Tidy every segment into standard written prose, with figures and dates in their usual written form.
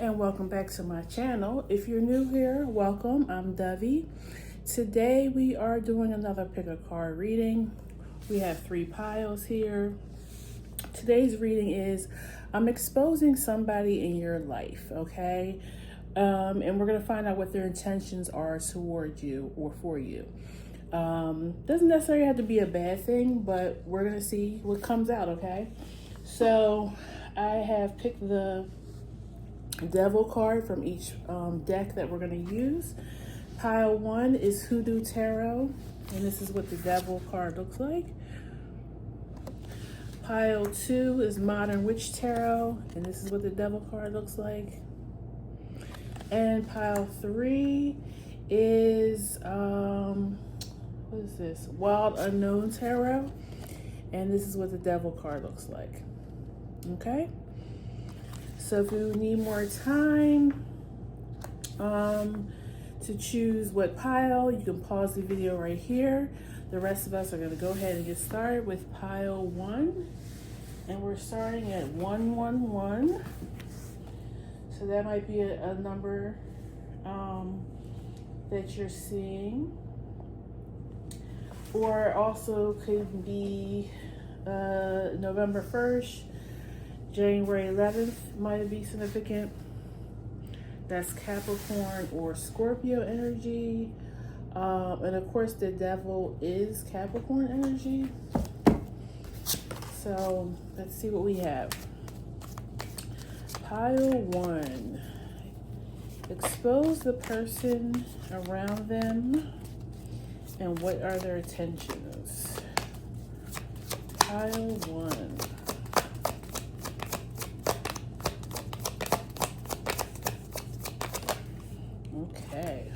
and welcome back to my channel. If you're new here, welcome. I'm Dovey. Today we are doing another pick a card reading. We have 3 piles here. Today's reading is I'm exposing somebody in your life, okay? And we're going to find out what their intentions are toward you or for you. Doesn't necessarily have to be a bad thing, but we're going to see what comes out, okay? So I have picked the Devil card from each deck that we're going to use. Pile 1 is Hoodoo Tarot, and this is what the Devil card looks like. Pile 2 is Modern Witch Tarot, and this is what the Devil card looks like. And pile 3 is what is this? Wild Unknown Tarot, and this is what the Devil card looks like. Okay. So if you need more time to choose what pile, you can pause the video right here. The rest of us are going to go ahead and get started with pile 1. And we're starting at 111. So that might be a number that you're seeing. Or also could be November 1st. January 11th might be significant. That's Capricorn or Scorpio energy. And of course the Devil is Capricorn energy. So let's see what we have. Pile 1. Expose the person around them and what are their intentions. Pile 1. Okay,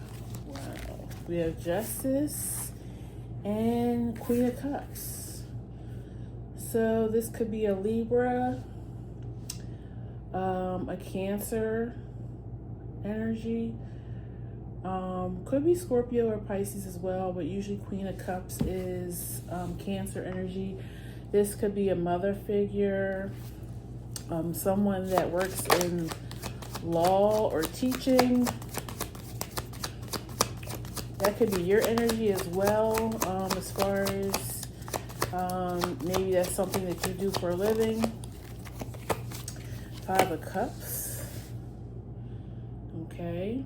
wow. We have Justice and Queen of Cups. So this could be a Libra, a Cancer energy. Could be Scorpio or Pisces as well, but usually Queen of Cups is Cancer energy. This could be a mother figure, someone that works in law or teaching. That could be your energy as well, as far as maybe that's something that you do for a living. 5 of Cups. Okay.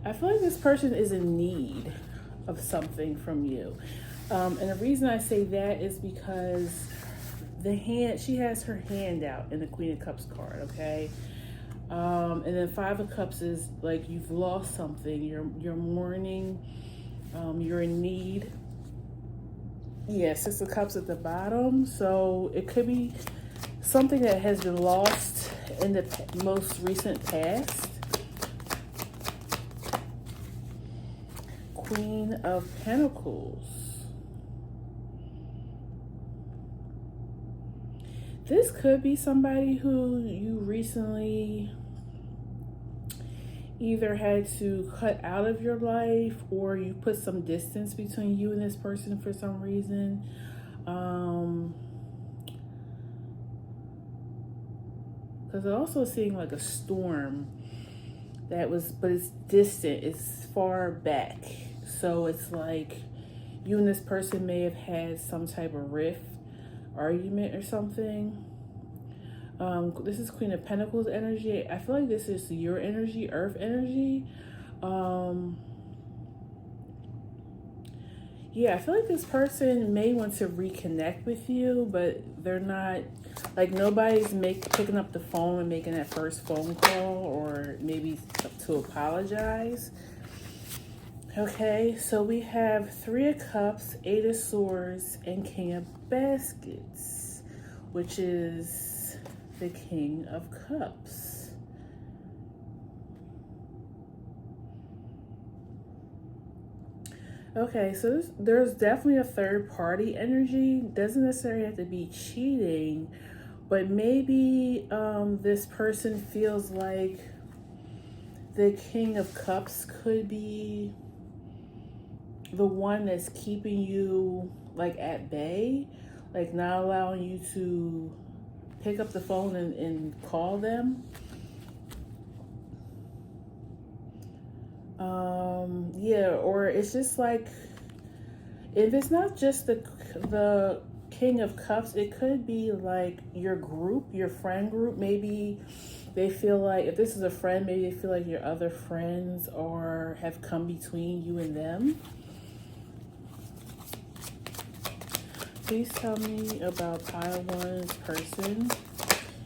I feel like this person is in need of something from you. And the reason I say that is because she has her hand out in the Queen of Cups card, okay? And then 5 of Cups is like you've lost something, you're mourning, you're in need. Yeah, 6 of Cups at the bottom. So it could be something that has been lost in the most recent past. Queen of Pentacles. This could be somebody who you recently either had to cut out of your life or you put some distance between you and this person for some reason. Because I'm also seeing like a storm but it's distant, it's far back. So it's like you and this person may have had some type of rift, argument or something. This is Queen of Pentacles energy. I feel like this is your energy, earth energy. Yeah, I feel like this person may want to reconnect with you, but they're not, like nobody's picking up the phone and making that first phone call or maybe to apologize. Okay, so we have 3 of Cups, 8 of Swords, and King of Baskets, which is the King of Cups. Okay, so there's definitely a third party energy. Doesn't necessarily have to be cheating, but maybe this person feels like the King of Cups could be the one that's keeping you like at bay, like not allowing you to pick up the phone and call them. Yeah, or it's just like, if it's not just the King of Cups, it could be like your group, your friend group. Maybe they feel like, if this is a friend, maybe they feel like your other friends or have come between you and them. Please tell me about pile one's person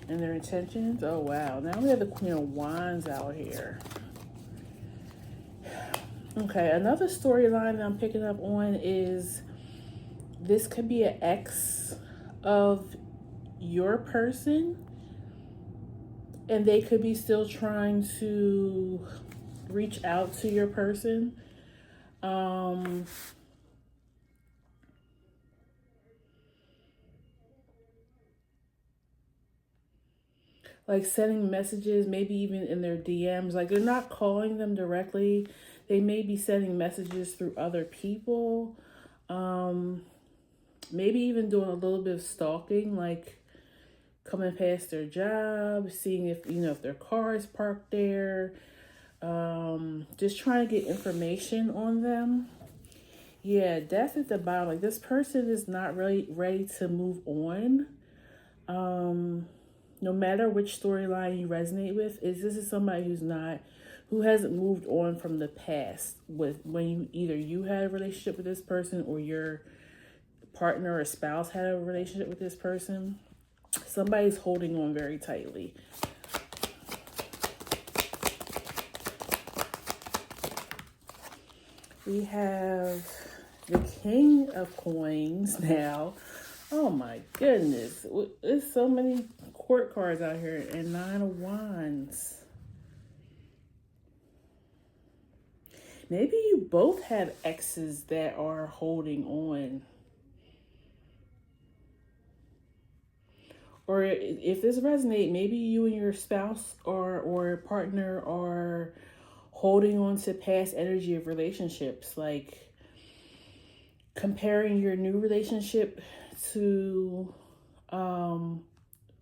and their intentions. Oh wow, now we have the Queen of Wands out here. Okay, another storyline that I'm picking up on is this could be an ex of your person, and they could be still trying to reach out to your person. Like sending messages, maybe even in their DMs. Like they're not calling them directly. They may be sending messages through other people. Maybe even doing a little bit of stalking, like coming past their job, seeing if, you know, if their car is parked there. Just trying to get information on them. Yeah, death at the bottom. Like this person is not really ready to move on. No matter which storyline you resonate with, this is somebody who hasn't moved on from the past, with when you had a relationship with this person, or your partner or spouse had a relationship with this person. Somebody's holding on very tightly. We have the King of Coins now. Oh my goodness. There's so many court cards out here, and 9 of Wands. Maybe you both have exes that are holding on. Or if this resonates, maybe you and your spouse or partner are holding on to past energy of relationships, like comparing your new relationship to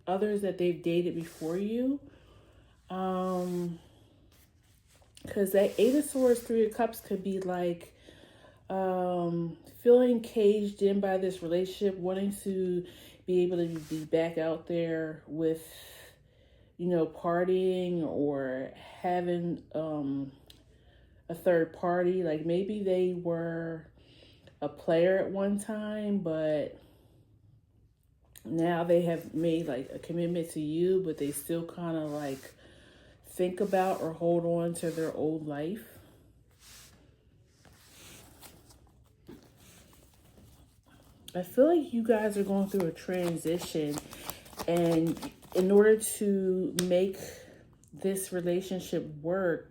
others that they've dated before you. Because that Eight of Swords, Three of Cups could be like feeling caged in by this relationship, wanting to be able to be back out there with, you know, partying or having a third party. Like maybe they were a player at one time, but now they have made like a commitment to you, but they still kind of like think about or hold on to their old life. I feel like you guys are going through a transition, and in order to make this relationship work,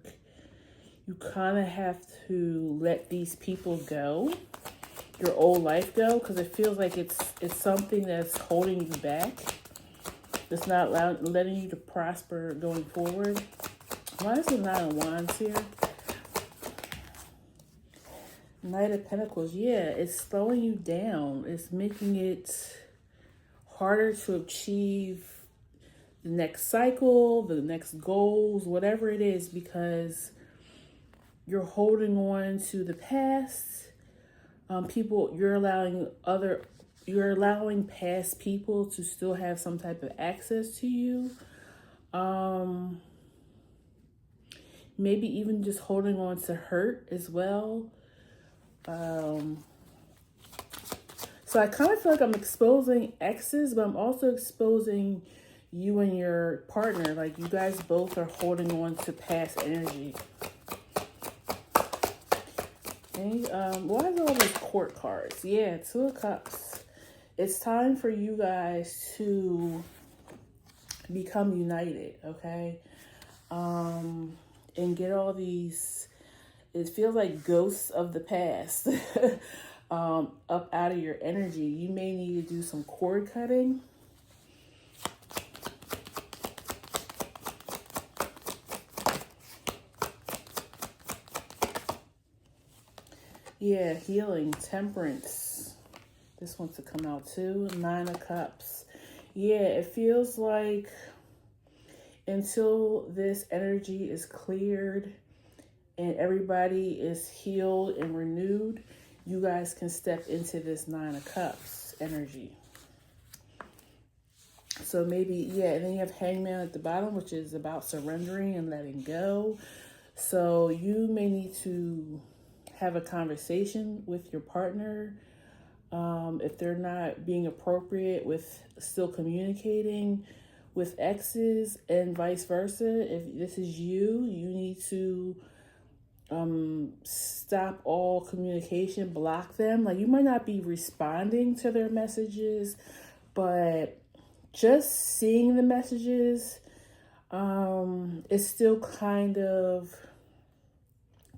you kind of have to let these people go, your old life go, because it feels like it's something that's holding you back. It's not letting you to prosper going forward. Why is the 9 of Wands here? Knight of Pentacles. Yeah, it's slowing you down. It's making it harder to achieve the next cycle, the next goals, whatever it is, because you're holding on to the past. You're allowing past people to still have some type of access to you. Maybe even just holding on to hurt as well. So I kind of feel like I'm exposing exes, but I'm also exposing you and your partner. Like you guys both are holding on to past energy. Okay, why is all these court cards? Yeah, 2 of Cups. It's time for you guys to become united, okay? And get all these, it feels like ghosts of the past up out of your energy. You may need to do some cord cutting. Yeah, healing, temperance. This wants to come out too. 9 of Cups. Yeah, it feels like until this energy is cleared and everybody is healed and renewed, you guys can step into this Nine of Cups energy. So maybe, yeah, and then you have Hangman at the bottom, which is about surrendering and letting go. So you may need to have a conversation with your partner. If they're not being appropriate with still communicating with exes, and vice versa. If this is you, you need to stop all communication, block them. Like, you might not be responding to their messages, but just seeing the messages is still kind of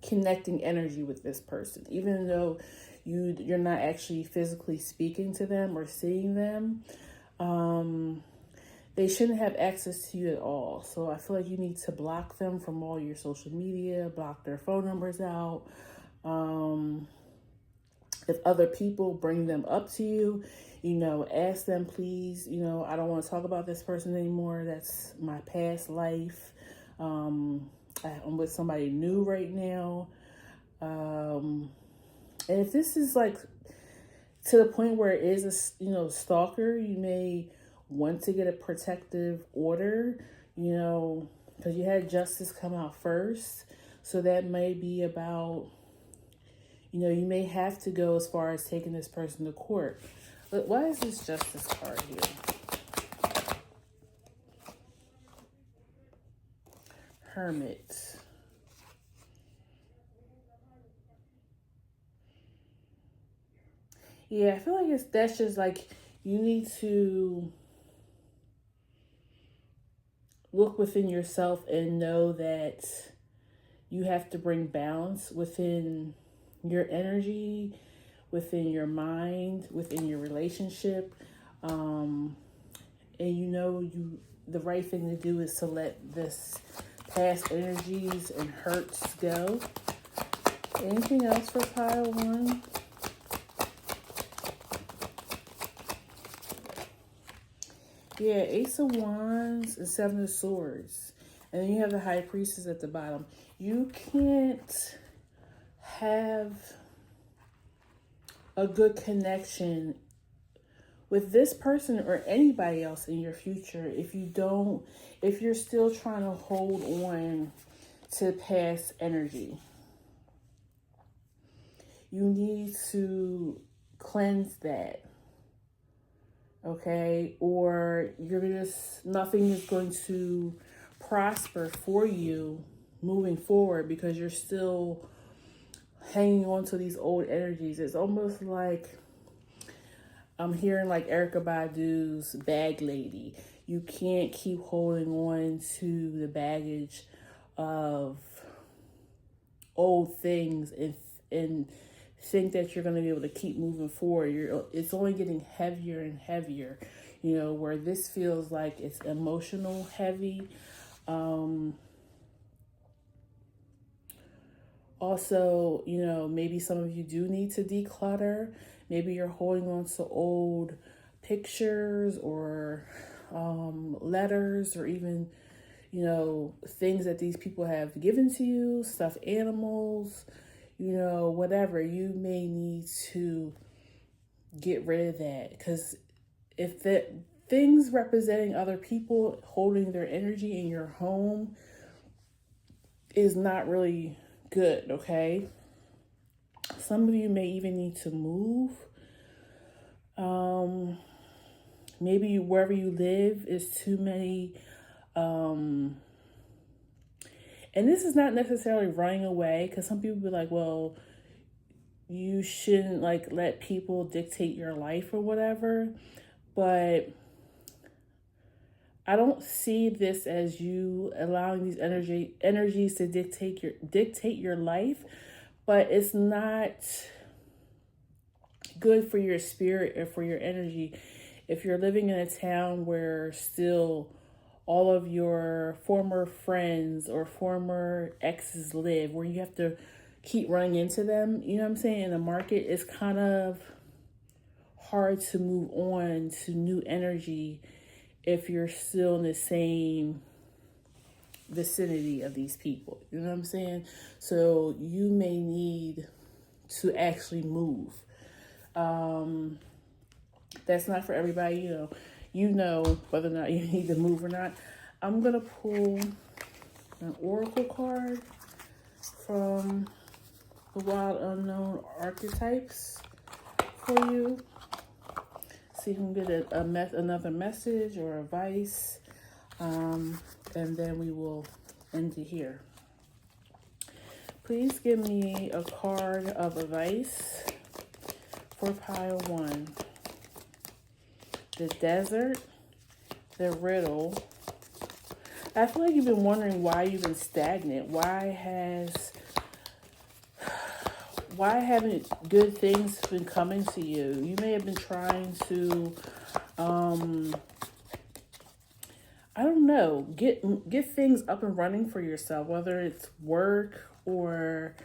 connecting energy with this person, even though you're not actually physically speaking to them or seeing them. They shouldn't have access to you at all. So I feel like you need to block them from all your social media, block their phone numbers out. If other people bring them up to you, ask them, please, I don't want to talk about this person anymore. That's my past life. I'm with somebody new right now. And if this is like to the point where it is a stalker, you may want to get a protective order, because you had justice come out first. So that may be about, you may have to go as far as taking this person to court. But why is this justice card here? Hermit. Yeah, I feel like that's just like, you need to look within yourself and know that you have to bring balance within your energy, within your mind, within your relationship. And the right thing to do is to let this past energies and hurts go. Anything else for pile one? Yeah, Ace of Wands and Seven of Swords. And then you have the High Priestess at the bottom. You can't have a good connection with this person or anybody else in your future if you're still trying to hold on to past energy. You need to cleanse that. Okay, or nothing is going to prosper for you moving forward because you're still hanging on to these old energies. It's almost like I'm hearing like Erykah Badu's Bag Lady. You can't keep holding on to the baggage of old things and think that you're going to be able to keep moving forward. It's only getting heavier and heavier, where this feels like it's emotional heavy. Also, maybe some of you do need to declutter. Maybe you're holding on to old pictures or letters, or even, things that these people have given to you, stuffed animals, whatever. You may need to get rid of that, because if the things representing other people holding their energy in your home is not really good, okay? Some of you may even need to move. Maybe wherever you live is too many. And this is not necessarily running away, because some people be like, well, you shouldn't let people dictate your life or whatever. But I don't see this as you allowing these energies to dictate your life, but it's not good for your spirit or for your energy if you're living in a town where still all of your former friends or former exes live, where you have to keep running into them. You know what I'm saying? In the market, it's kind of hard to move on to new energy if you're still in the same vicinity of these people. You know what I'm saying? So you may need to actually move. That's not for everybody, you know whether or not you need to move or not. I'm gonna pull an oracle card from the Wild Unknown Archetypes for you. See if we can get another message or advice, and then we will end it here. Please give me a card of advice for pile 1. The Desert, the Riddle. I feel like you've been wondering why you've been stagnant. Why haven't good things been coming to you? You may have been trying to, I don't know, get things up and running for yourself, whether it's work or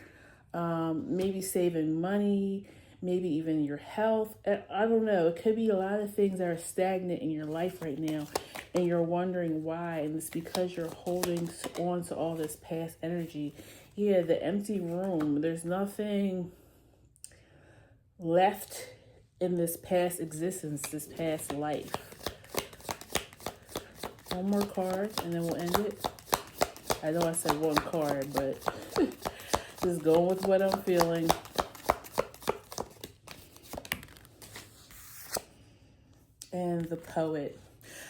maybe saving money, maybe even your health. I don't know. It could be a lot of things that are stagnant in your life right now, and you're wondering why. And it's because you're holding on to all this past energy. Yeah, the empty room. There's nothing left in this past existence, this past life. One more card, and then we'll end it. I know I said one card, but just going with what I'm feeling. And the Poet.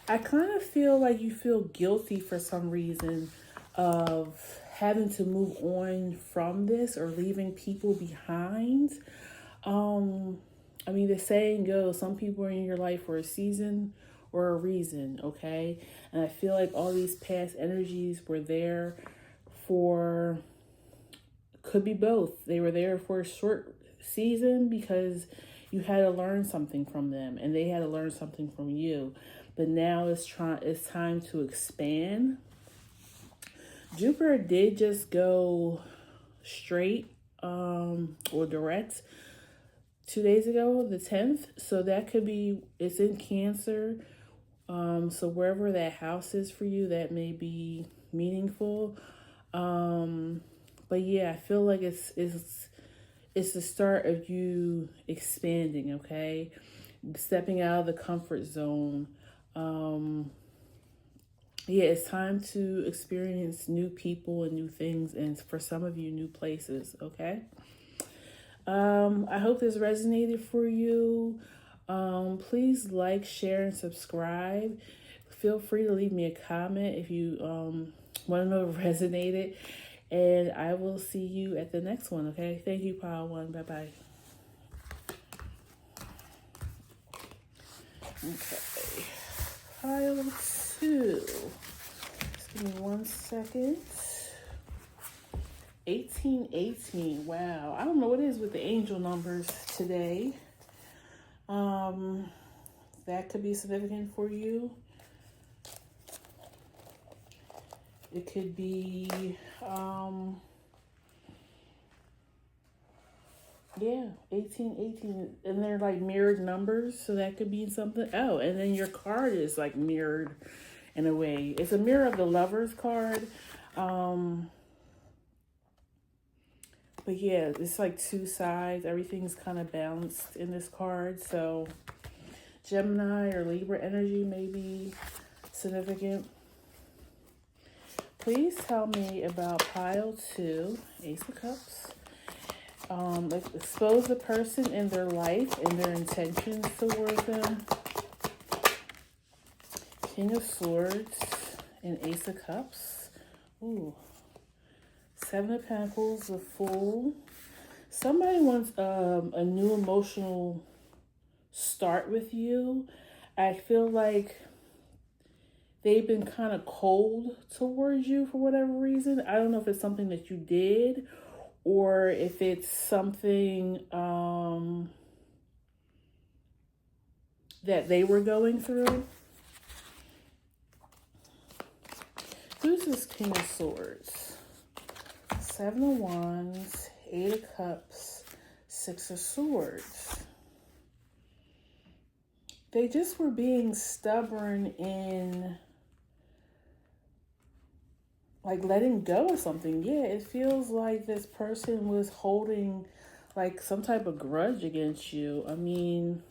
I kind of feel like you feel guilty for some reason of having to move on from this or leaving people behind. I mean, the saying goes, some people are in your life for a season or a reason, okay? And I feel like all these past energies were there for, could be both. They were there for a short season because you had to learn something from them and they had to learn something from you. But now it's time to expand. Jupiter did just go straight or direct 2 days ago, the 10th. So that could be, it's in Cancer. So wherever that house is for you, that may be meaningful. But yeah, I feel like it's the start of you expanding, okay? Stepping out of the comfort zone. Yeah, it's time to experience new people and new things, and for some of you, new places, okay? I hope this resonated for you. Please like, share, and subscribe. Feel free to leave me a comment if you want to know if it resonated. And I will see you at the next one, okay? Thank you, Pile 1. Bye-bye. Okay. Pile 2. Just give me 1 second. 1818. Wow. I don't know what it is with the angel numbers today. That could be significant for you. It could be, yeah, 1818. And they're like mirrored numbers. So that could be something. Oh, and then your card is like mirrored in a way. It's a mirror of the Lover's card. But yeah, it's like two sides. Everything's kind of balanced in this card. So Gemini or Libra energy may be significant. Please tell me about pile 2, Ace of Cups. Expose the person in their life and their intentions towards them. King of Swords and Ace of Cups. Ooh. 7 of Pentacles, the Fool. Somebody wants a new emotional start with you. I feel like they've been kind of cold towards you for whatever reason. I don't know if it's something that you did or if it's something that they were going through. Who's this King of Swords? 7 of Wands, 8 of Cups, 6 of Swords. They just were being stubborn in like letting go of something. Yeah, it feels like this person was holding like some type of grudge against you. I mean,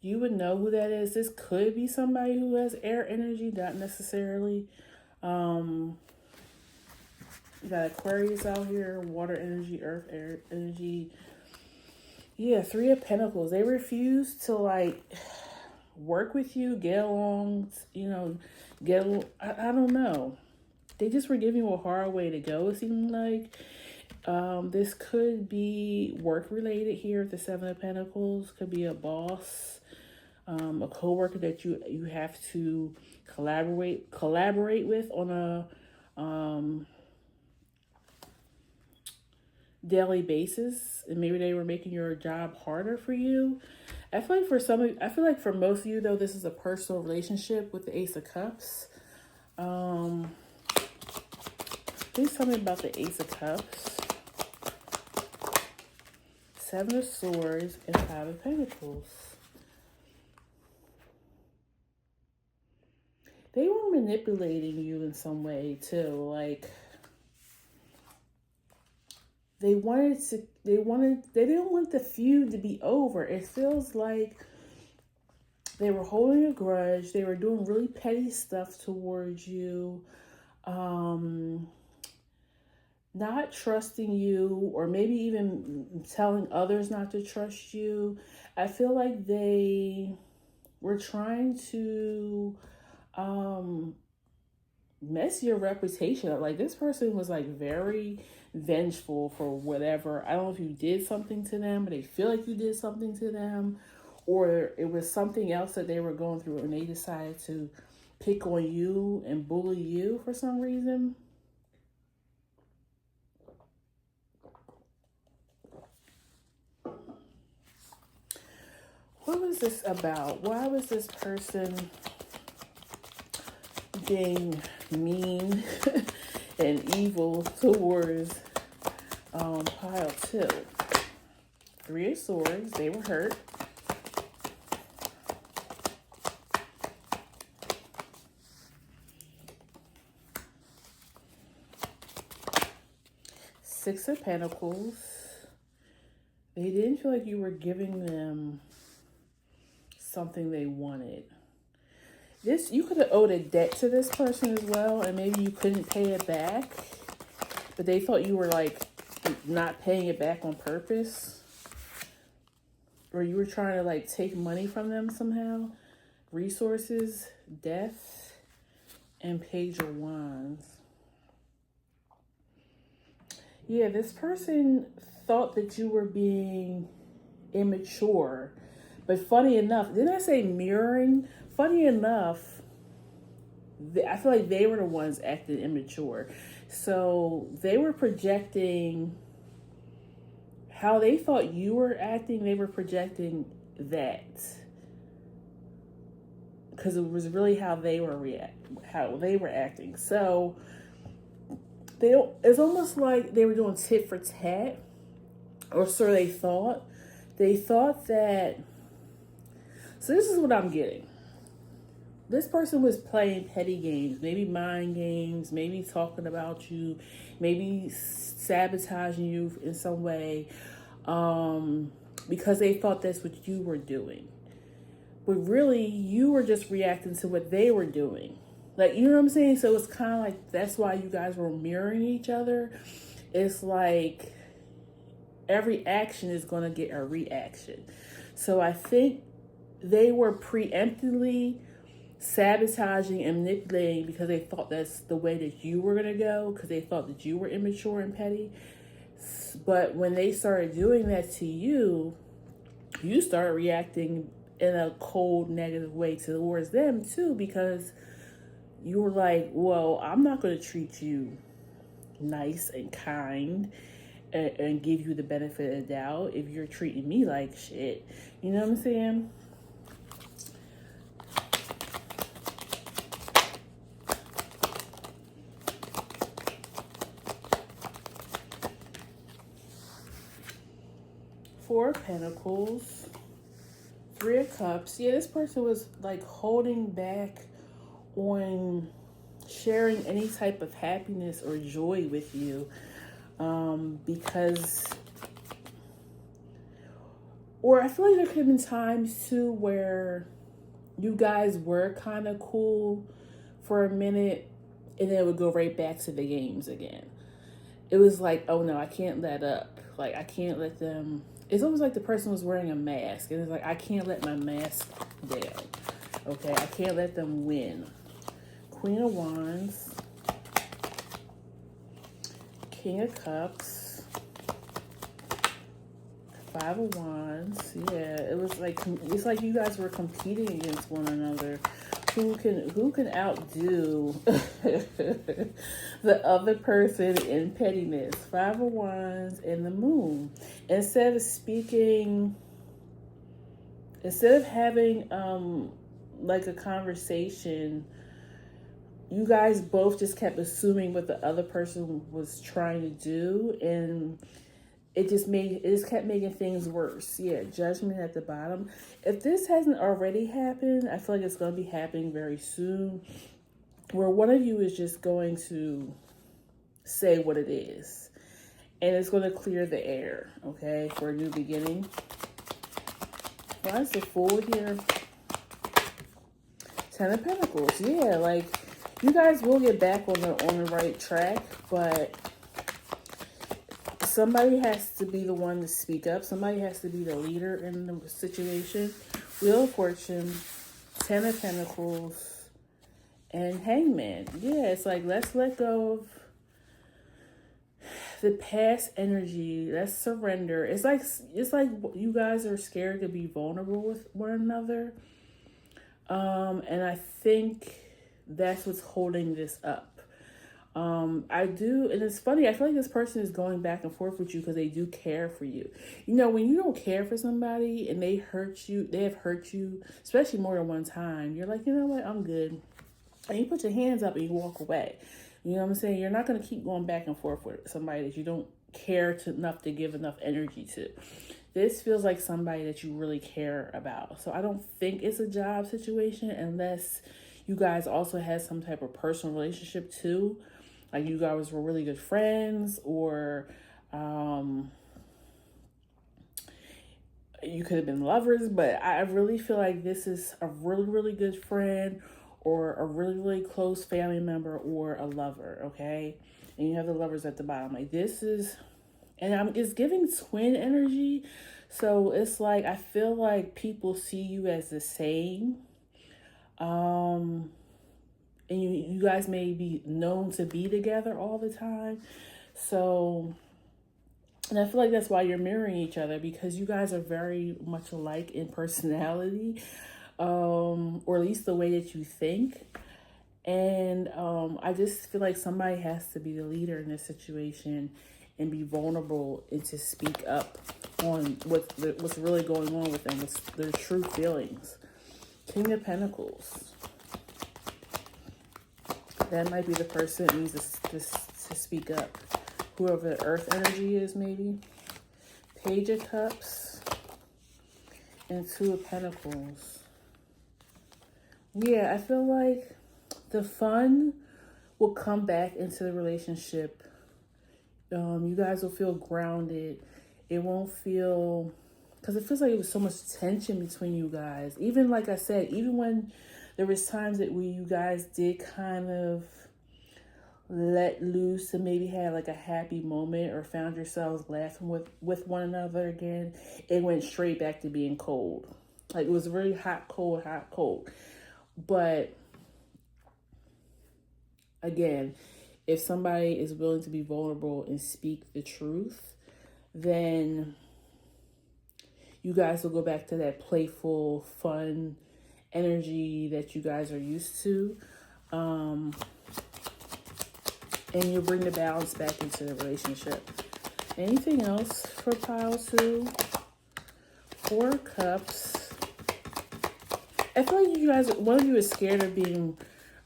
you would know who that is. This could be somebody who has air energy, not necessarily. Um, you got Aquarius out here, water energy, earth air energy. Yeah, Three of Pentacles. They refuse to like work with you, get along, get, I don't know. They just were giving you a hard way to go, it seemed like. This could be work related here. The Seven of Pentacles could be a boss, a coworker that you have to collaborate with on a daily basis, and maybe they were making your job harder for you. I feel like for most of you though, this is a personal relationship with the Ace of Cups. Please tell me about the Ace of Cups, Seven of Swords, and Five of Pentacles. They were manipulating you in some way too. Like they didn't want the feud to be over. It feels like they were holding a grudge. They were doing really petty stuff towards you. Not trusting you, or maybe even telling others not to trust you. I feel like they were trying to mess your reputation up. Like this person was like very vengeful for whatever. I don't know if you did something to them, but they feel like you did something to them, or it was something else that they were going through and they decided to pick on you and bully you for some reason. What was this about? Why was this person being mean and evil towards pile 2? Three of Swords, they were hurt. Six of Pentacles, they didn't feel like you were giving them something they wanted. You could have owed a debt to this person as well, and maybe you couldn't pay it back, but they thought you were like not paying it back on purpose, or you were trying to like take money from them somehow. Resources, death, and Page of Wands. Yeah, this person thought that you were being immature. But funny enough, didn't I say mirroring? Funny enough, I feel like they were the ones acting immature. So they were projecting how they thought you were acting. They were projecting that. Because it was really how they were acting. So it's almost like they were doing tit for tat. Or so they thought. They thought that. So this is what I'm getting. This person was playing petty games, maybe mind games, maybe talking about you, maybe sabotaging you in some way, because they thought that's what you were doing. But really, you were just reacting to what they were doing. Like, you know what I'm saying? So it's kind of like that's why you guys were mirroring each other. It's like every action is going to get a reaction. So I think they were preemptively sabotaging and manipulating because they thought that's the way that you were going to go, because they thought that you were immature and petty. But when they started doing that to you, you started reacting in a cold, negative way towards them too, because you were like, well, I'm not going to treat you nice and kind and give you the benefit of the doubt if you're treating me like shit. You know what I'm saying? Four of Pentacles, Three of Cups. Yeah, this person was like holding back on sharing any type of happiness or joy with you, because, or I feel like there could have been times too where you guys were kind of cool for a minute, and then it would go right back to the games again. It was like, oh no, I can't let up. Like, I can't let them. It's almost like the person was wearing a mask, and it's like, I can't let my mask down. Okay, I can't let them win. Queen of Wands, King of Cups, Five of Wands. Yeah, it was like, it's like you guys were competing against one another. Who can outdo the other person in pettiness? Five of Wands and the Moon. Instead of having like a conversation, you guys both just kept assuming what the other person was trying to do, and it just kept making things worse. Yeah, Judgment at the bottom. If this hasn't already happened, I feel like it's going to be happening very soon, where one of you is just going to say what it is, and it's going to clear the air, okay, for a new beginning. Why is the Fool here? Ten of Pentacles. Yeah, like, you guys will get back on the right track, but somebody has to be the one to speak up. Somebody has to be the leader in the situation. Wheel of Fortune, Ten of Pentacles, and Hangman. Yeah, it's like, let's let go of the past energy. Let's surrender. It's like you guys are scared to be vulnerable with one another. And I think that's what's holding this up. I do, and it's funny, I feel like this person is going back and forth with you because they do care for you. You know, when you don't care for somebody and they have hurt you, especially more than one time, you're like, you know what, I'm good. And you put your hands up and you walk away. You know what I'm saying? You're not going to keep going back and forth with somebody that you don't care enough to give enough energy to. This feels like somebody that you really care about. So I don't think it's a job situation unless you guys also had some type of personal relationship too. Like, you guys were really good friends, or you could have been lovers, but I really feel like this is a really, really good friend, or a really, really close family member, or a lover, okay? And you have the Lovers at the bottom. Like, this is, and it's giving twin energy. So it's like, I feel like people see you as the same. And you guys may be known to be together all the time. So, and I feel like that's why you're mirroring each other, because you guys are very much alike in personality, or at least the way that you think. And I just feel like somebody has to be the leader in this situation and be vulnerable and to speak up on what's really going on with them, what's their true feelings. King of Pentacles. That might be the person that needs to speak up. Whoever the Earth energy is, maybe. Page of Cups. And Two of Pentacles. Yeah, I feel like the fun will come back into the relationship. You guys will feel grounded. It won't feel... Because it feels like it was so much tension between you guys. Even, like I said, even when there was times that you guys did kind of let loose and maybe had like a happy moment or found yourselves laughing with one another again, it went straight back to being cold. Like, it was really hot, cold, hot, cold. But again, if somebody is willing to be vulnerable and speak the truth, then you guys will go back to that playful, fun energy that you guys are used to. And you'll bring the balance back into the relationship. Anything else for pile 2? Four of Cups. I feel like you guys, one of you is scared of being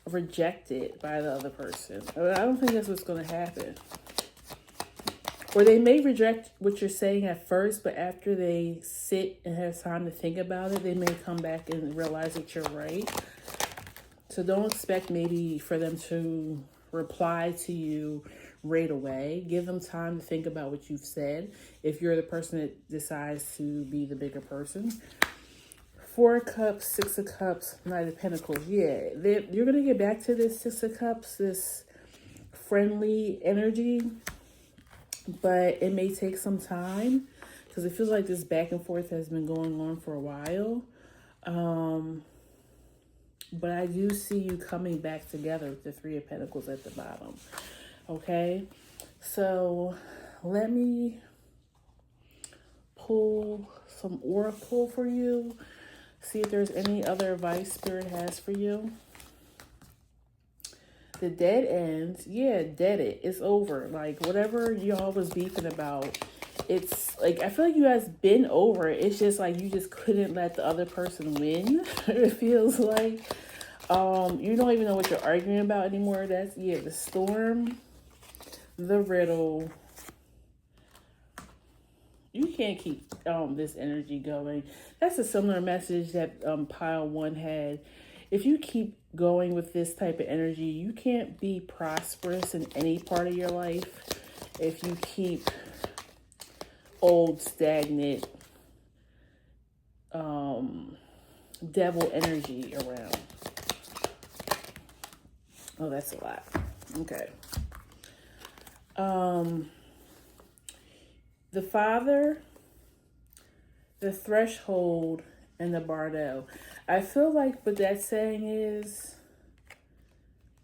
rejected by the other person. I don't think that's what's going to happen. Or they may reject what you're saying at first, but after they sit and have time to think about it, they may come back and realize that you're right. So don't expect maybe for them to reply to you right away. Give them time to think about what you've said if you're the person that decides to be the bigger person. 4 of Cups, 6 of Cups, Knight of Pentacles. Yeah, you're going to get back to this 6 of Cups, this friendly energy, but it may take some time because it feels like this back and forth has been going on for a while. But I do see you coming back together with the 3 of Pentacles at the bottom. Okay, so let me pull some oracle for you. See if there's any other advice Spirit has for you. The dead ends. Yeah, dead it. It's over. Like, whatever y'all was beefing about, it's like, I feel like you guys been over it. It's just like you just couldn't let the other person win. It feels like. You don't even know what you're arguing about anymore. That's, yeah, the storm, the riddle. You can't keep this energy going. That's a similar message that pile 1 had. If you keep going with this type of energy, you can't be prosperous in any part of your life if you keep old, stagnant, devil energy around. Oh, that's a lot. Okay. The Father, the Threshold, and the Bardo. I feel like what that's saying is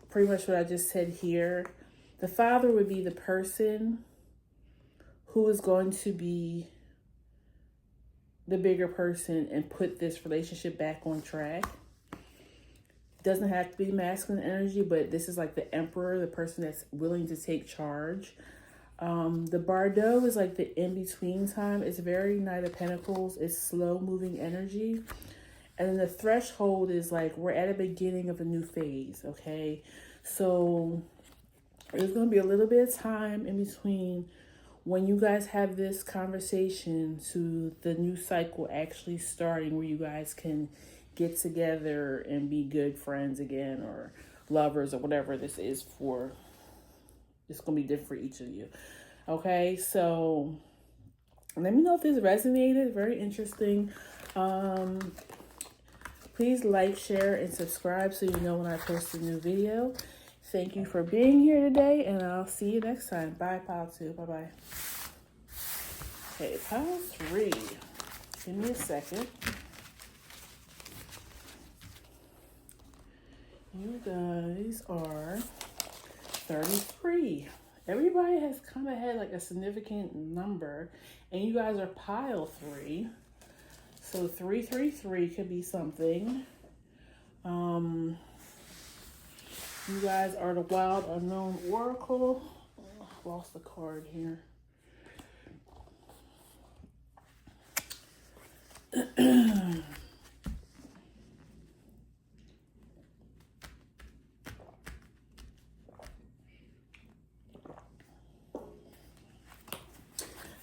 pretty much what I just said here. The Father would be the person who is going to be the bigger person and put this relationship back on track. Doesn't have to be masculine energy, but this is like the Emperor, the person that's willing to take charge. The Bardo is like the in-between time. It's very Knight of Pentacles. It's slow-moving energy. And then the Threshold is like we're at a beginning of a new phase, okay? So there's going to be a little bit of time in between when you guys have this conversation to the new cycle actually starting, where you guys can get together and be good friends again, or lovers, or whatever this is for. It's going to be different for each of you. Okay, so let me know if this resonated. Very interesting. Please like, share, and subscribe so you know when I post a new video. Thank you for being here today, and I'll see you next time. Bye, Pile 2. Bye-bye. Okay, Pile 3. Give me a second. You guys are 33. Everybody has kind of had like a significant number, and you guys are pile 3. So 333 could be something. You guys are the Wild Unknown Oracle. Oh, lost the card here.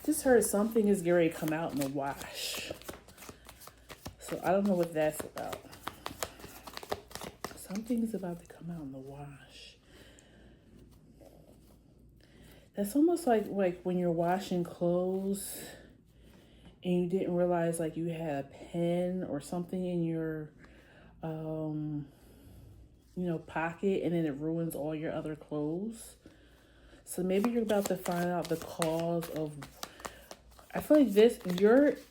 Just heard something is getting ready to come out in the wash. So I don't know what that's about. Something is about to come out in the wash. That's almost like when you're washing clothes and you didn't realize like you had a pen or something in your pocket, and then it ruins all your other clothes. So maybe you're about to find out the cause of, I feel like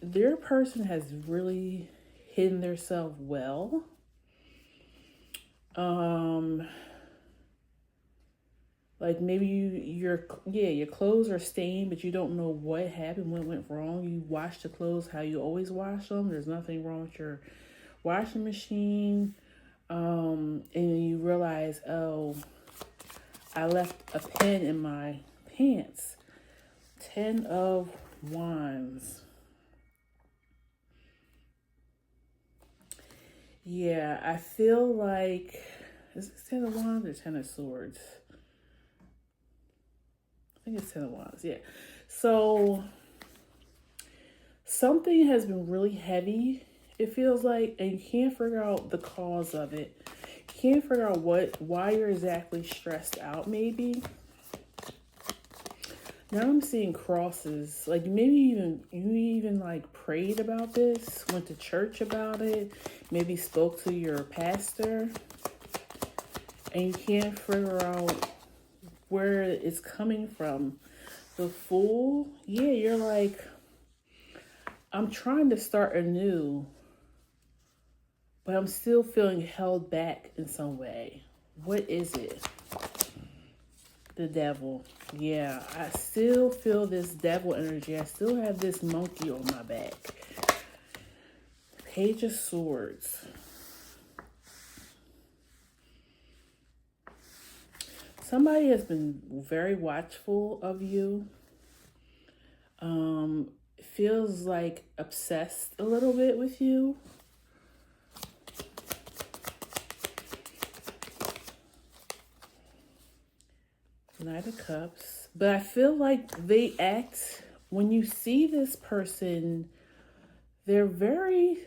their person has really hidden themselves well. Like maybe your clothes are stained, but you don't know what happened, what went wrong. You wash the clothes how you always wash them. There's nothing wrong with your washing machine. And you realize, oh, I left a pen in my pants. 10 of Wands. Yeah, I feel like, is this 10 of Wands or 10 of Swords? I think it's 10 of Wands, yeah. So, something has been really heavy, it feels like, and you can't figure out the cause of it. You can't figure out why you're exactly stressed out, maybe. Now I'm seeing crosses. Like maybe you even like prayed about this, went to church about it, maybe spoke to your pastor, and you can't figure out where it's coming from. The Fool, yeah, you're like, I'm trying to start anew, but I'm still feeling held back in some way. What is it? The Devil. Yeah, I still feel this devil energy. I still have this monkey on my back. Page of Swords. Somebody has been very watchful of you. Feels like obsessed a little bit with you. Knight of Cups. But I feel like they act, when you see this person, they're very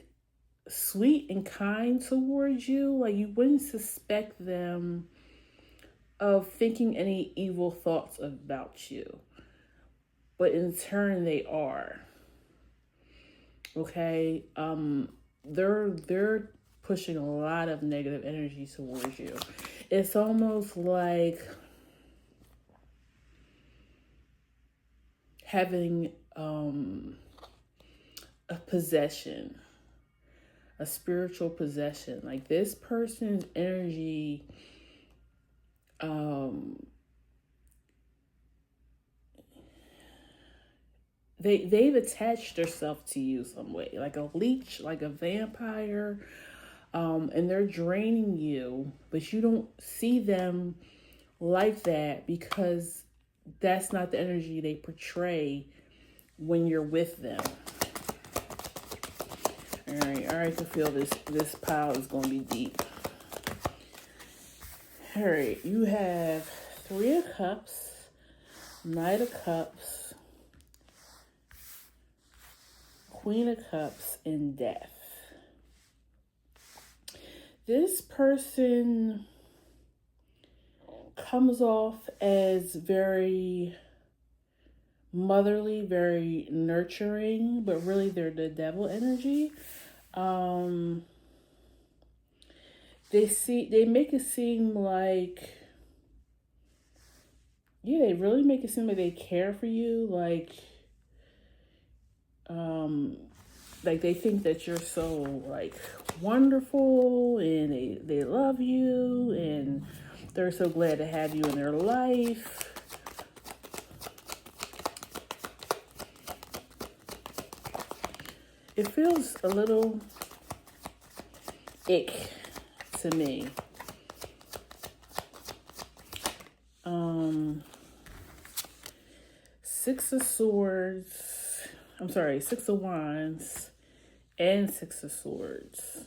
sweet and kind towards you. Like you wouldn't suspect them of thinking any evil thoughts about you. But in turn they are. Okay? They're pushing a lot of negative energy towards you. It's almost like having a possession, a spiritual possession. Like this person's energy they've attached themselves to you some way, like a leech, like a vampire, and they're draining you, but you don't see them like that because that's not the energy they portray when you're with them. All right, to feel this pile is going to be deep. All right, you have Three of Cups, Knight of Cups, Queen of Cups, and Death. This person comes off as very motherly, very nurturing, but really they're the devil energy. They make it seem like, yeah, they really make it seem like they care for you, like they think that you're so like wonderful, and they love you, and they're so glad to have you in their life. It feels a little ick to me. Six of Wands and Six of Swords.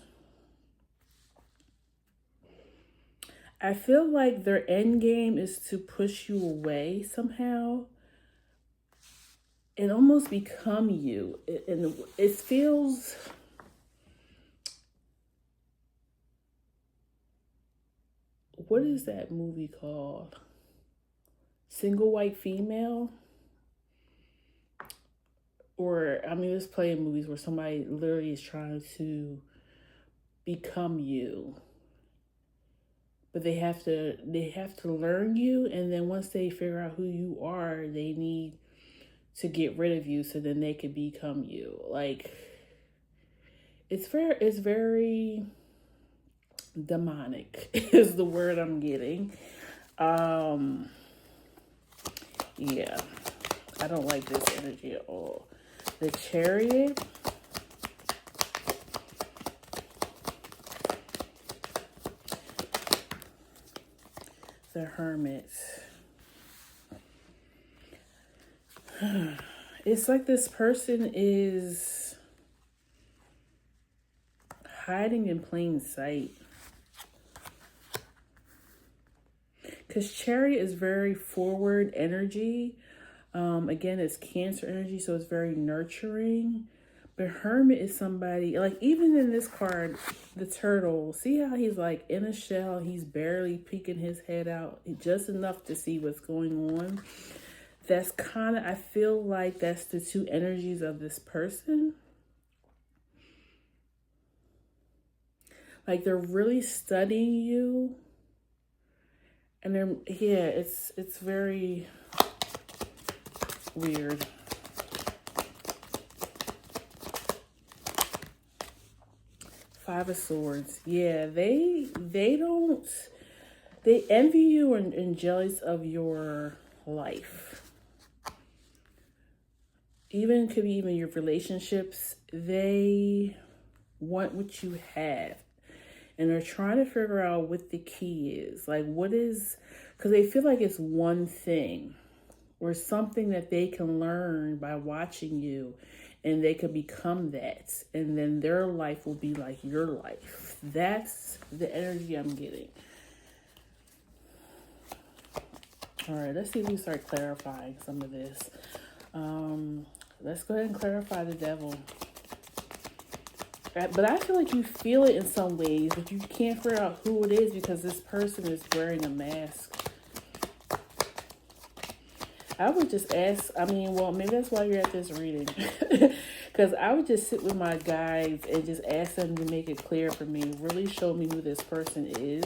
I feel like their end game is to push you away somehow and almost become you. And it feels, what is that movie called? Single White Female? Or, I mean, let's play in movies where somebody literally is trying to become you. But they have to learn you, and then once they figure out who you are, they need to get rid of you so then they can become you. Like, it's very demonic is the word I'm getting. Yeah, I don't like this energy at all. The Chariot. The Hermit. It's like this person is hiding in plain sight. Because Chariot is very forward energy. Again, it's Cancer energy, so it's very nurturing. The Hermit is somebody, like even in this card, the turtle, see how he's like in a shell, he's barely peeking his head out, just enough to see what's going on. That's kind of, I feel like that's the two energies of this person. Like they're really studying you. And they're, yeah, it's very weird. Five of Swords. Yeah, they envy you and jealous of your life. Even could be even your relationships. They want what you have. And they're trying to figure out what the key is. Like what is, because they feel like it's one thing or something that they can learn by watching you, and they could become that. And then their life will be like your life. That's the energy I'm getting. All right, let's see if we start clarifying some of this. Let's go ahead and clarify the Devil. But I feel like you feel it in some ways, but you can't figure out who it is because this person is wearing a mask. I would just ask, I mean, well, maybe that's why you're at this reading. Because I would just sit with my guides and just ask them to make it clear for me. Really show me who this person is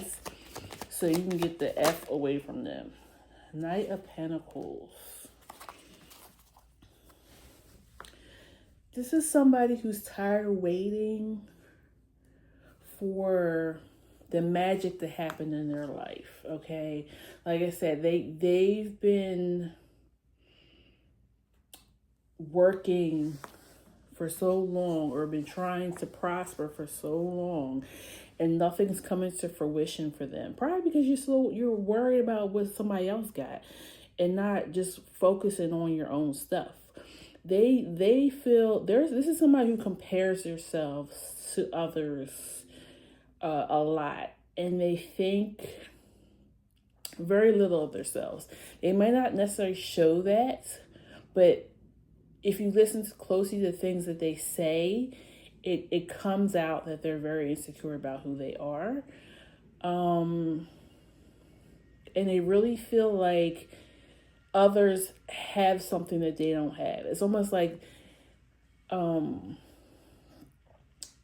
so you can get the F away from them. Knight of Pentacles. This is somebody who's tired of waiting for the magic to happen in their life, okay? Like I said, they've been working for so long or been trying to prosper for so long, and nothing's coming to fruition for them. Probably because you're worried about what somebody else got and not just focusing on your own stuff. They feel this is somebody who compares themselves to others a lot, and they think very little of themselves. They might not necessarily show that, but if you listen closely to things that they say, it comes out that they're very insecure about who they are. And they really feel like others have something that they don't have. It's almost like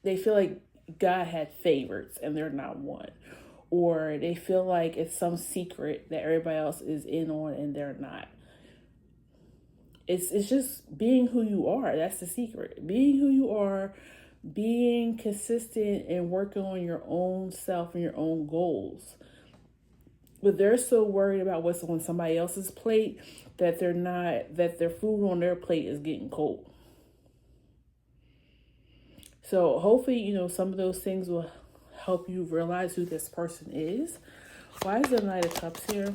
they feel like God had favorites and they're not one. Or they feel like it's some secret that everybody else is in on and they're not. It's just being who you are. That's the secret. Being who you are, being consistent and working on your own self and your own goals. But they're so worried about what's on somebody else's plate that their food on their plate is getting cold. So hopefully, some of those things will help you realize who this person is. Why is the Knight of Cups here?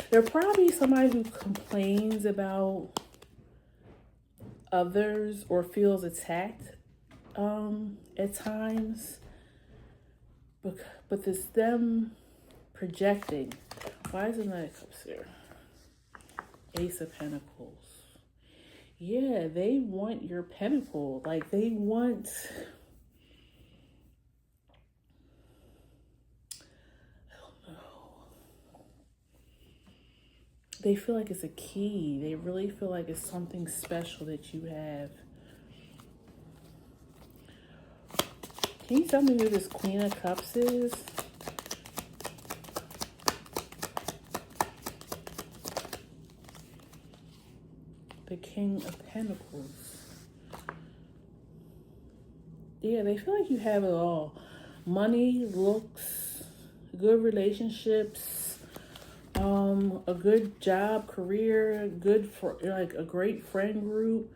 They're probably somebody who complains about others or feels attacked at times. But it's them projecting. Why is the Knight of Cups here? Ace of Pentacles. Yeah, they want your pentacle. Like they want... They feel like it's a key. They really feel like it's something special that you have. Can you tell me who this Queen of Cups is? The King of Pentacles. Yeah, they feel like you have it all. Money, looks, good relationships, a good job, career, a great friend group.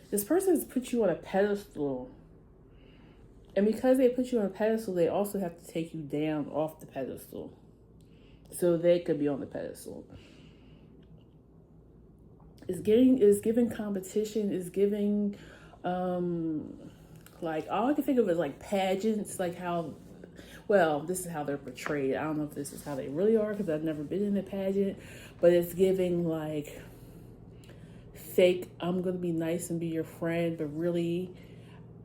This person has put you on a pedestal. And because they put you on a pedestal, they also have to take you down off the pedestal so they could be on the pedestal. It's giving competition, it's giving like all I can think of is like pageants, like how, well, this is how they're portrayed. I don't know if this is how they really are because I've never been in a pageant, but it's giving like fake, I'm going to be nice and be your friend, but really,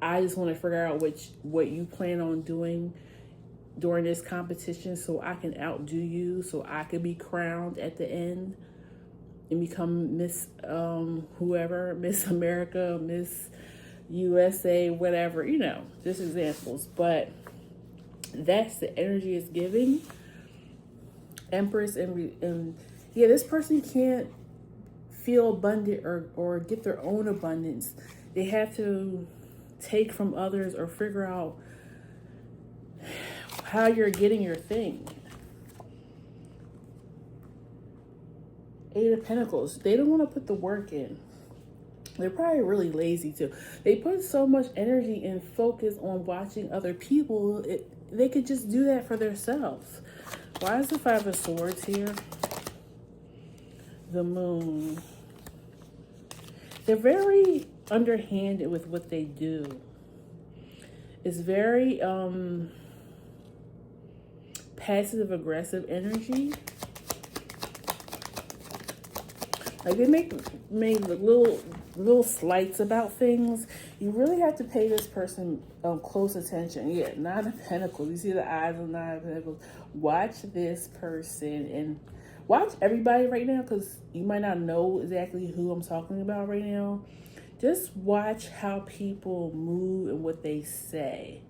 I just want to figure out what you plan on doing during this competition so I can outdo you, so I can be crowned at the end and become Miss whoever, Miss America, Miss USA, whatever, just examples. But that's the energy it's giving. Empress and yeah, this person can't feel abundant or get their own abundance. They have to take from others or figure out how you're getting your thing. Eight of Pentacles. They don't want to put the work in. They're probably really lazy too. They put so much energy and focus on watching other people. They could just do that for themselves. Why is the Five of Swords here? The Moon. They're very underhanded with what they do. It's very passive aggressive energy. Like they make little slights about things. You really have to pay this person close attention. Yeah, Nine of Pentacles. You see the eyes of Nine of Pentacles. Watch this person and watch everybody right now, because you might not know exactly who I'm talking about right now. Just watch how people move and what they say,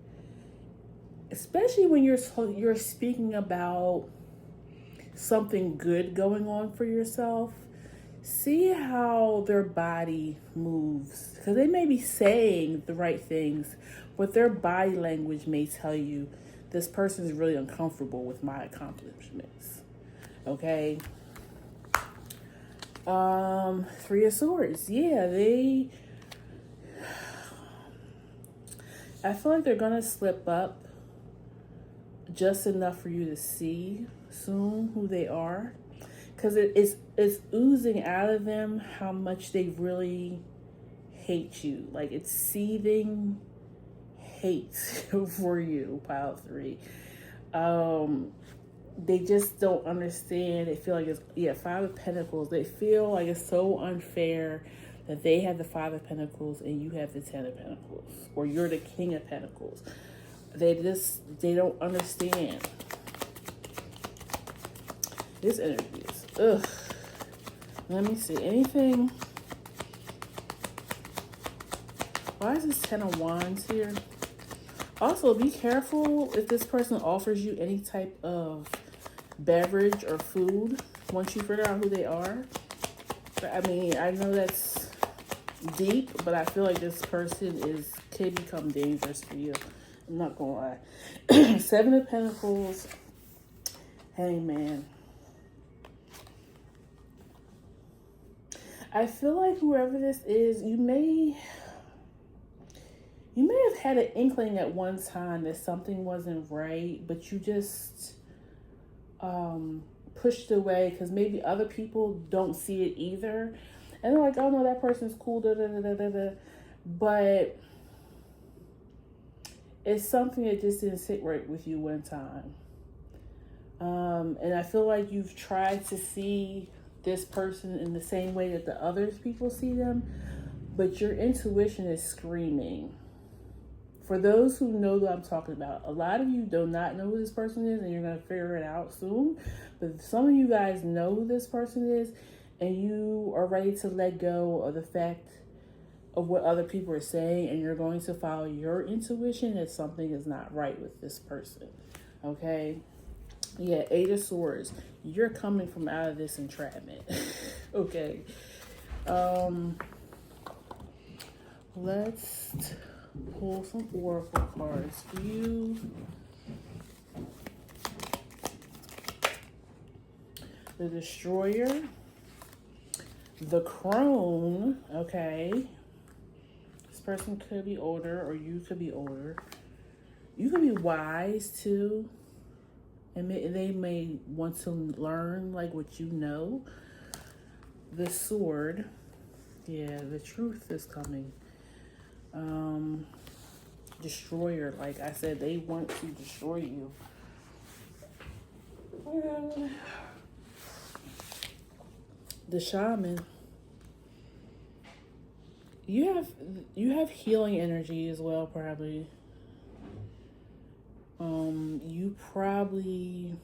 especially when you're speaking about something good going on for yourself. See how their body moves, because they may be saying the right things, but their body language may tell you this person is really uncomfortable with my accomplishments. Okay. Three of Swords. Yeah, I feel like they're gonna slip up just enough for you to see soon who they are, because it's oozing out of them how much they really hate you. Like it's seething hate for you, pile 3. They just don't understand. They feel like Five of Pentacles. They feel like it's so unfair that they have the Five of Pentacles and you have the Ten of Pentacles, or you're the King of Pentacles. They don't understand. This energy is, ugh. Let me see, anything. Why is this Ten of Wands here? Also, be careful if this person offers you any type of beverage or food once you figure out who they are. I mean, I know that's deep, but I feel like this person could become dangerous for you. I'm not gonna lie. Seven of Pentacles, Hangman. I feel like whoever this is, you may have had an inkling at one time that something wasn't right, but you just pushed away because maybe other people don't see it either. And they're like, oh no, that person's cool, da da da da da da. But it's something that just didn't sit right with you one time. And I feel like you've tried to see this person in the same way that the other people see them, but your intuition is screaming. For those who know what I'm talking about, a lot of you do not know who this person is, and you're going to figure it out soon. But some of you guys know who this person is, and you are ready to let go of the fact of what other people are saying, and you're going to follow your intuition that something is not right with this person. Okay? Yeah, Eight of Swords. You're coming from out of this entrapment. Okay. Let's pull some oracle cards for you. The Destroyer. The Crone. Okay. This person could be older, or you could be older. You could be wise too. And they may want to learn like what you know. The Sword. Yeah, the truth is coming. Destroyer, like I said, they want to destroy you. And the Shaman. you have healing energy as well, probably. You probably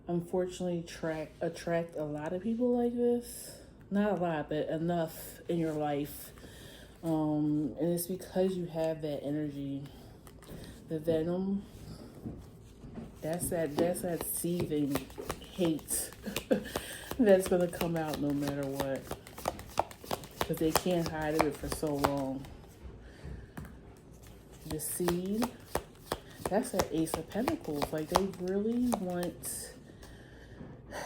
unfortunately attract a lot of people like this. Not a lot, but enough in your life. And it's because you have that energy. The venom, that's that seething hate that's gonna come out no matter what. Because they can't hide it for so long. The seed, that's that Ace of Pentacles. Like, they really want,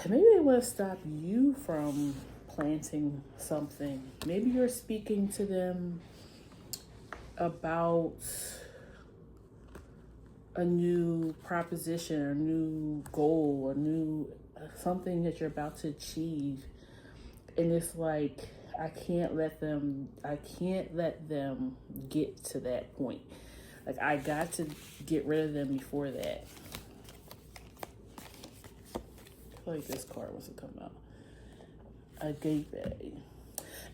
maybe they want to stop you from planting something. Maybe you're speaking to them about a new proposition, a new goal, a new something that you're about to achieve. And it's like, I can't let them get to that point. Like, I got to get rid of them before that. I feel like this card wants to come out. A gateway.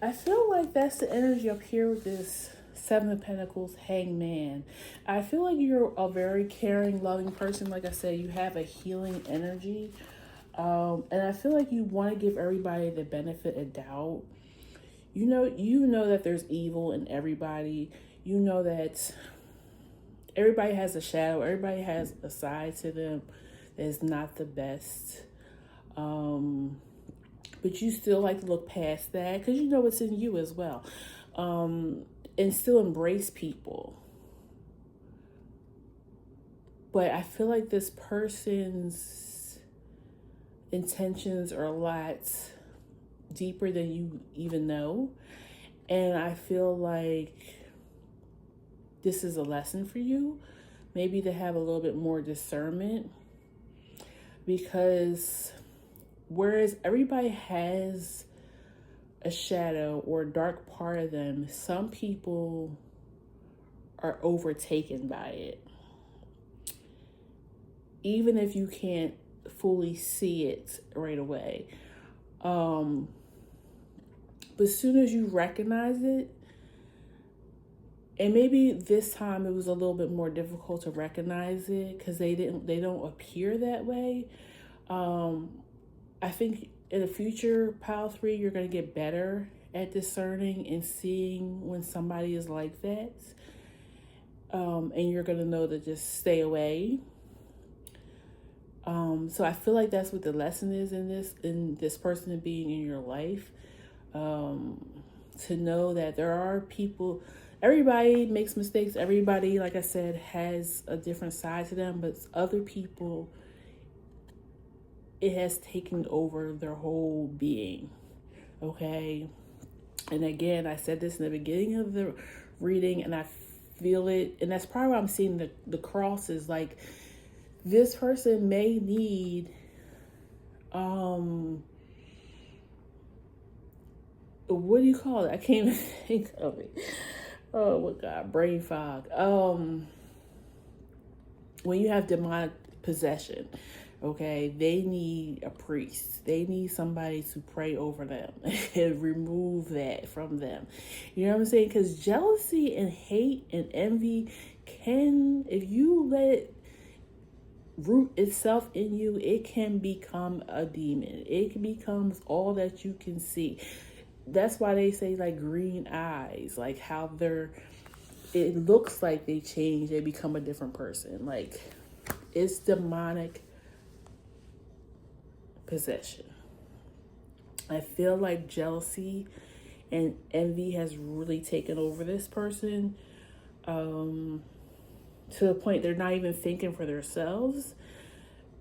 I feel like that's the energy up here with this Seven of Pentacles, Hangman. I feel like you're a very caring, loving person. Like I said, you have a healing energy. And I feel like you want to give everybody the benefit of doubt. You know that there's evil in everybody. You know that everybody has a shadow. Everybody has a side to them that is not the best. But you still like to look past that because you know it's in you as well. And still embrace people. But I feel like this person's intentions are a lot deeper than you even know. And I feel like this is a lesson for you. Maybe to have a little bit more discernment. Because whereas everybody has a shadow or a dark part of them, some people are overtaken by it. Even if you can't fully see it right away. But as soon as you recognize it, and maybe this time it was a little bit more difficult to recognize it because they don't appear that way. I think in the future, Pile 3, you're going to get better at discerning and seeing when somebody is like that. And you're going to know to just stay away. So I feel like that's what the lesson is in this person being in your life. To know that there are people, everybody makes mistakes. Everybody, like I said, has a different side to them, but other people, it has taken over their whole being. Okay. And again, I said this in the beginning of the reading, and I feel it. And that's probably why I'm seeing the crosses. Like, this person may need, what do you call it? I can't even think of it. Oh my God, brain fog. When you have demonic possession, okay, they need a priest. They need somebody to pray over them and remove that from them. You know what I'm saying? Because jealousy and hate and envy can, if you let it root itself in you, it can become a demon. It becomes all that you can see. That's why they say, like, green eyes, like how it looks like they change, they become a different person. Like, it's demonic possession. I feel like jealousy and envy has really taken over this person, to the point they're not even thinking for themselves.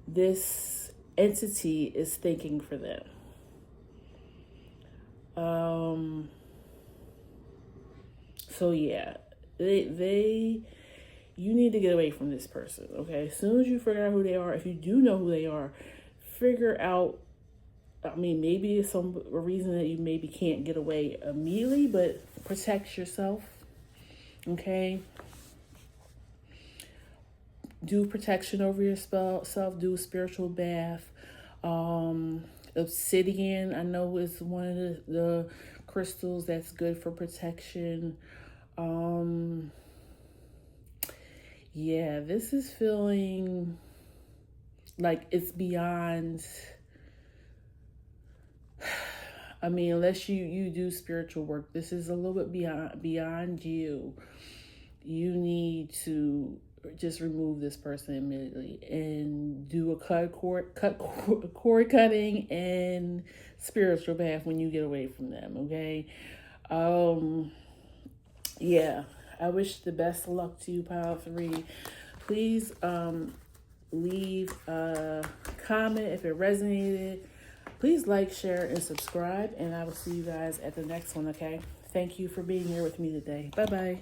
This entity is thinking for them. So yeah, you need to get away from this person, okay? As soon as you figure out who they are, if you do know who they are, figure out, I mean, maybe it's a reason that you maybe can't get away immediately, but protect yourself, okay? Do protection over yourself, do a spiritual bath. Obsidian, I know, is one of the crystals that's good for protection. Yeah, this is feeling like it's beyond. I mean, unless you do spiritual work, this is a little bit beyond you. You need to just remove this person immediately and do a cord cutting and spiritual bath when you get away from them. Okay. Yeah, I wish the best of luck to you, Pile 3. Please leave a comment if it resonated. Please like, share, and subscribe, and I will see you guys at the next one, okay? Thank you for being here with me today. Bye-bye.